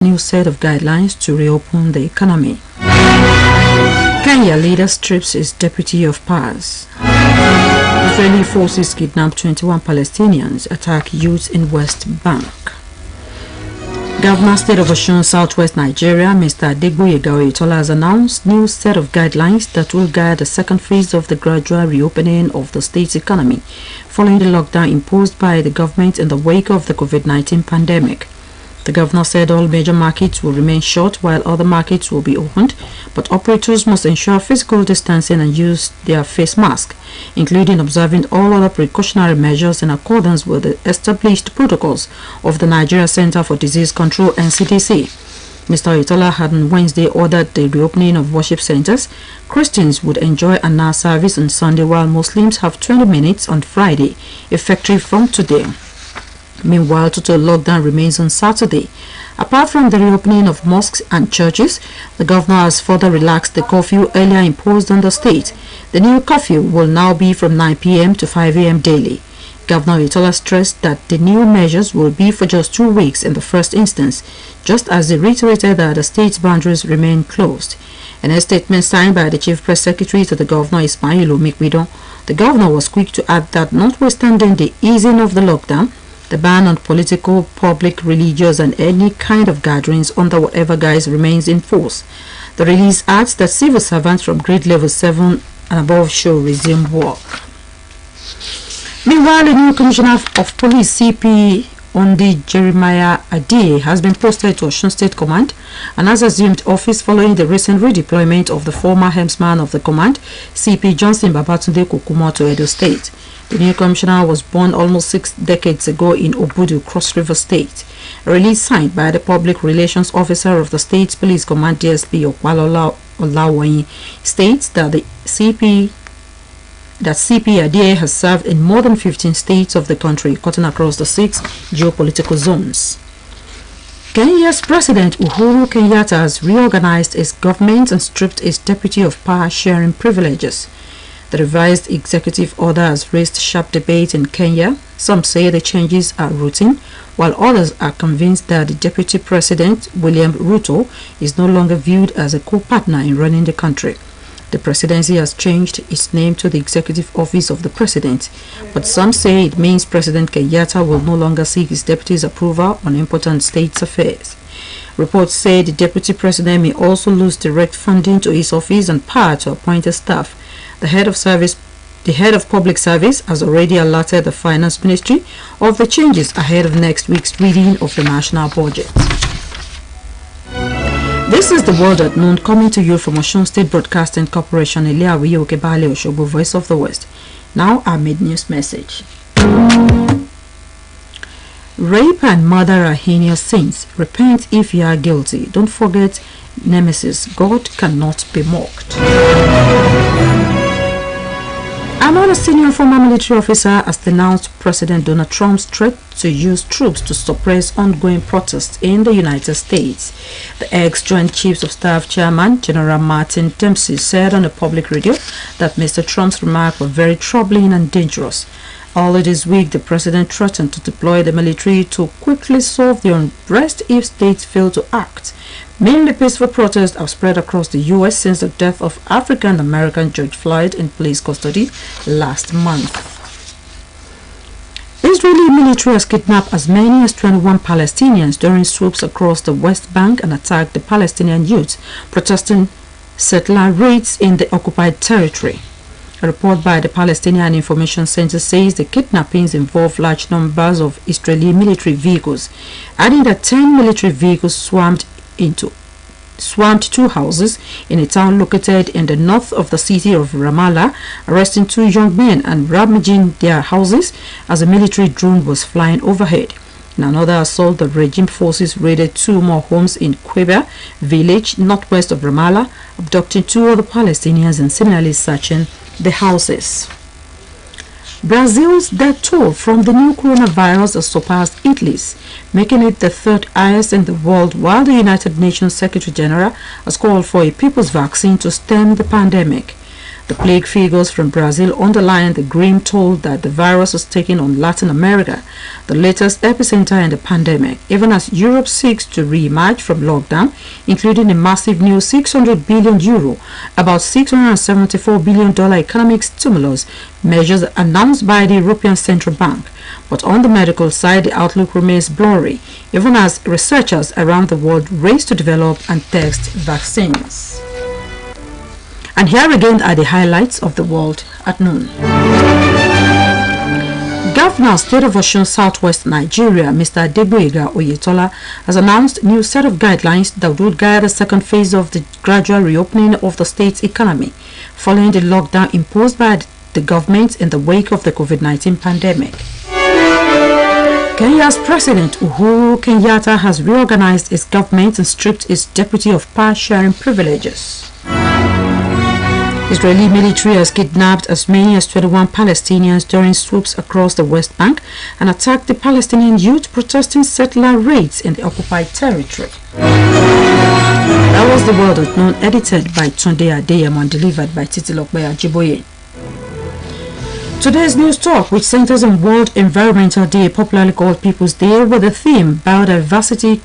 new set of guidelines to reopen the economy. Kenya leader strips his deputy of powers. Israeli forces kidnap 21 Palestinians, attack youths in West Bank. Governor State of Osun, Southwest Nigeria, Mr. Adegboyega Oyetola has announced new set of guidelines that will guide the second phase of the gradual reopening of the state's economy following the lockdown imposed by the government in the wake of the COVID-19 pandemic. The governor said all major markets will remain shut while other markets will be opened, but operators must ensure physical distancing and use their face mask, including observing all other precautionary measures in accordance with the established protocols of the Nigeria Center for Disease Control (NCDC). Mr. Oyetola had on Wednesday ordered the reopening of worship centers. Christians would enjoy an hour service on Sunday while Muslims have 20 minutes on Friday, effective from today. Meanwhile, total lockdown remains on Saturday. Apart from the reopening of mosques and churches, the governor has further relaxed the curfew earlier imposed on the state. The new curfew will now be from 9 p.m. to 5 a.m. daily. Governor Oyetola stressed that the new measures will be for just 2 weeks in the first instance, just as he reiterated that the state's boundaries remain closed. In a statement signed by the Chief Press Secretary to the Governor, Ismail Omikwido, the governor was quick to add that notwithstanding the easing of the lockdown, the ban on political, public, religious and any kind of gatherings under whatever guise remains in force. The release adds that civil servants from grade level 7 and above shall resume work. Meanwhile, the new Commissioner of Police, CP Ondi Jeremiah Ade, has been posted to Osun State Command and has assumed office following the recent redeployment of the former helmsman of the command, CP Johnson Babatunde Kukumo, to Edo State. The new commissioner was born almost 6 decades ago in Obudu, Cross River State. A release signed by the public relations officer of the State Police Command, DSP Okwalola Olawoyin, states that the CP Ade has served in more than 15 states of the country, cutting across the 6 geopolitical zones. Kenya's President Uhuru Kenyatta has reorganized his government and stripped his deputy of power-sharing privileges. The revised executive order has raised sharp debate in Kenya. Some say the changes are routine, while others are convinced that the Deputy President, William Ruto, is no longer viewed as a co-partner in running the country. The presidency has changed its name to the Executive Office of the President, but some say it means President Kenyatta will no longer seek his deputy's approval on important state affairs. Reports say the Deputy President may also lose direct funding to his office and power to appoint a staff. The head of public service has already alerted the finance ministry of the changes ahead of next week's reading of the national budget. This is the World at Noon, coming to you from Osun State Broadcasting Corporation, Eliawiye Okebale Osogbo, Voice of the West. Now our mid-news message. Rape and murder are heinous sins. Repent if you are guilty. Don't forget, nemesis, God cannot be mocked. Another senior former military officer has denounced President Donald Trump's threat to use troops to suppress ongoing protests in the United States. The ex-Joint Chiefs of Staff Chairman, General Martin Dempsey, said on a public radio that Mr. Trump's remarks were very troubling and dangerous. Early this week, the president threatened to deploy the military to quickly solve the unrest if states fail to act. Mainly peaceful protests have spread across the U.S. since the death of African-American George Floyd in police custody last month. Israeli military has kidnapped as many as 21 Palestinians during swoops across the West Bank and attacked the Palestinian youths protesting settler raids in the occupied territory. A report by the Palestinian Information Center says the kidnappings involve large numbers of Israeli military vehicles, adding that 10 military vehicles swarmed 2 houses in a town located in the north of the city of Ramallah, arresting 2 young men and ravaging their houses as a military drone was flying overhead. In another assault, the regime forces raided 2 more homes in Queba village northwest of Ramallah, abducting 2 other Palestinians and similarly searching the houses. Brazil's death toll from the new coronavirus has surpassed Italy's, making it the 3rd highest in the world, while the United Nations Secretary General has called for a people's vaccine to stem the pandemic. The plague figures from Brazil underline the grim toll that the virus is taking on Latin America, the latest epicenter in the pandemic, even as Europe seeks to re-emerge from lockdown, including a massive new €600 billion, about $674 billion economic stimulus measures announced by the European Central Bank. But on the medical side, the outlook remains blurry, even as researchers around the world race to develop and test vaccines. And here again are the highlights of the world at noon. Governor, State of Osun, Southwest Nigeria, Mr. Adegboyega Oyetola, has announced a new set of guidelines that will guide the second phase of the gradual reopening of the state's economy, following the lockdown imposed by the government in the wake of the COVID-19 pandemic. Kenya's President Uhuru Kenyatta has reorganized its government and stripped its deputy of power-sharing privileges. Israeli military has kidnapped as many as 21 Palestinians during swoops across the West Bank and attacked the Palestinian youth protesting settler raids in the occupied territory. That was the World at Noon, edited by Tunde Adeyemo and delivered by Titilokbe Ajiboye. Today's news talk, which centers on World Environmental Day, popularly called People's Day, with the theme Biodiversity